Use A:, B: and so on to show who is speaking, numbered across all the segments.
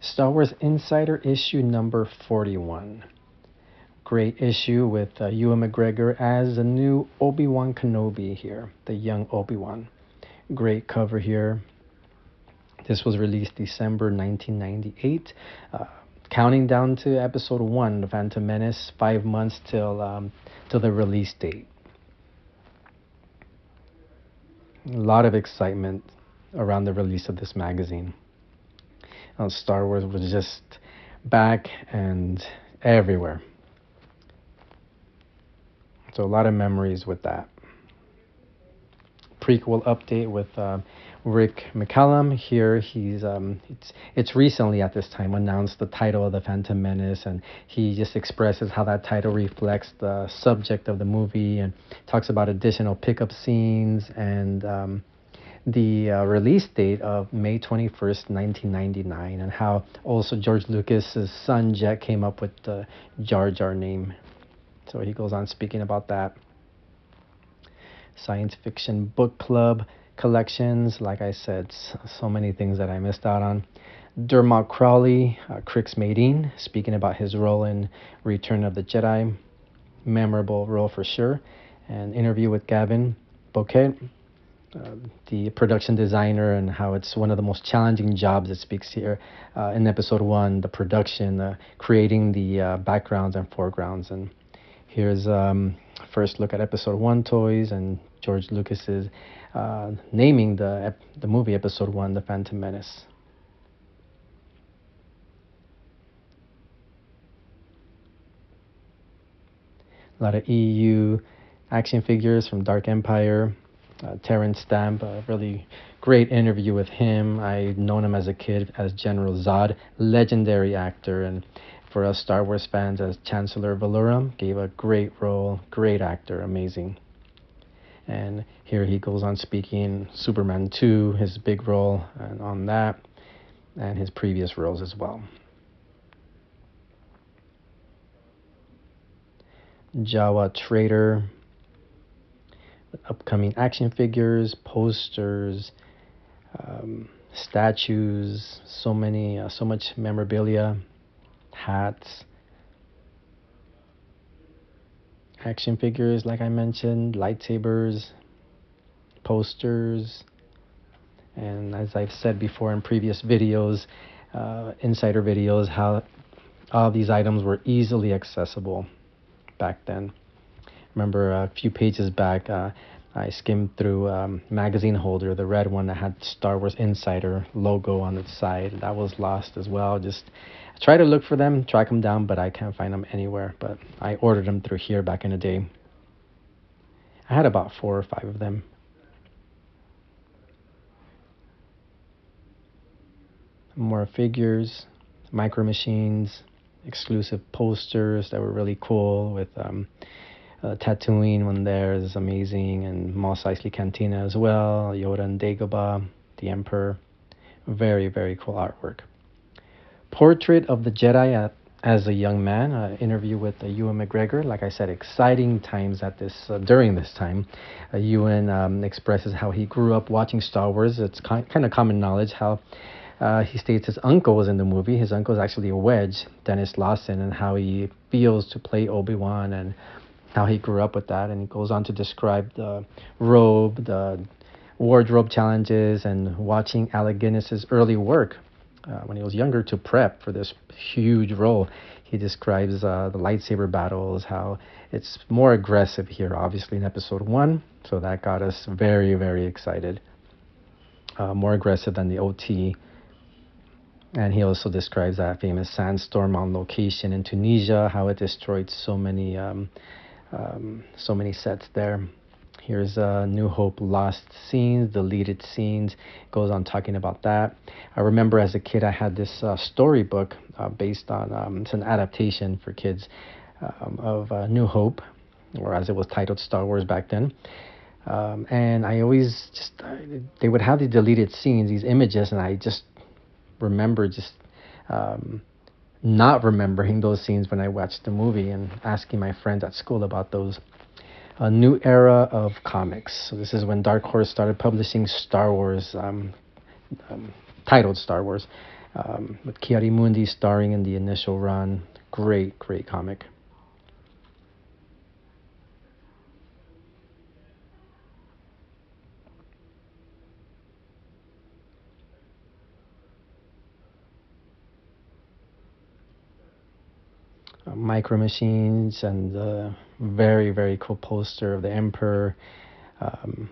A: Star Wars Insider issue number 41. Great issue with Ewan McGregor as the new Obi-Wan Kenobi here, the young Obi-Wan. Great cover here. This was released December 1998. Counting down to episode 1, The Phantom Menace, 5 months till the release date. A lot of excitement around the release of this magazine. Star Wars was just back and everywhere. So a lot of memories with that. Prequel update with Rick McCallum. Here it's recently at this time announced the title of The Phantom Menace, and he just expresses how that title reflects the subject of the movie and talks about additional pickup scenes and the release date of May 21st, 1999, and how also George Lucas's son Jet came up with the Jar Jar name. So he goes on speaking about that. Science fiction book club collections, like I said, so many things that I missed out on. Dermot Crowley, Crix Madine, speaking about his role in Return of the Jedi. Memorable role for sure. An interview with Gavin Bouquet, the production designer, and how it's one of the most challenging jobs. It speaks here in episode 1, the production, creating the backgrounds and foregrounds. And here's first look at episode 1 toys and George Lucas's naming the movie episode 1, The Phantom Menace. A lot of EU action figures from Dark Empire. Terrence Stamp, a really great interview with him. I've known him as a kid as General Zod, legendary actor, and for us Star Wars fans as Chancellor Valorum, gave a great role, great actor, amazing. And here he goes on speaking Superman 2, his big role and on that, and his previous roles as well. Jawa Trader, upcoming action figures, posters, statues, so much memorabilia, hats, action figures, like I mentioned, lightsabers, posters, and as I've said before in previous videos, insider videos, how all these items were easily accessible back then. Remember a few pages back, I skimmed through magazine holder, the red one that had Star Wars Insider logo on its side. That was lost as well. Just try to look for them, track them down, but I can't find them anywhere. But I ordered them through here back in the day. I had about 4 or 5 of them. More figures, micro machines, exclusive posters that were really cool with Tatooine one there is amazing, and Mos Eisley Cantina as well, Yoda and Dagobah, the Emperor. Very, very cool artwork. Portrait of the Jedi as a young man, interview with Ewan McGregor. Like I said, exciting times at this during this time. Ewan expresses how he grew up watching Star Wars. It's kind of common knowledge how he states his uncle was in the movie. His uncle is actually a Wedge, Dennis Lawson, and how he feels to play Obi-Wan and how he grew up with that. And he goes on to describe the robe, the wardrobe challenges, and watching Alec Guinness's early work when he was younger to prep for this huge role. He describes the lightsaber battles, how it's more aggressive here, obviously, in episode 1. So that got us very, very excited. More aggressive than the OT. And he also describes that famous sandstorm on location in Tunisia, how it destroyed so many sets there. Here's New Hope lost scenes, deleted scenes. Goes on talking about that. I remember as a kid I had this storybook based on, it's an adaptation for kids of New Hope, or as it was titled, Star Wars back then. And I always they would have the deleted scenes, these images, and I just remember not remembering those scenes when I watched the movie and asking my friends at school about those. A new era of comics. So this is when Dark Horse started publishing Star Wars, titled Star Wars. with Kiarimundi starring in the initial run. Great, great comic. Micro Machines and the very, very cool poster of the Emperor um,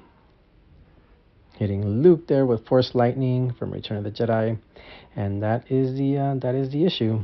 A: hitting Luke there with Force Lightning from Return of the Jedi, and that is the issue.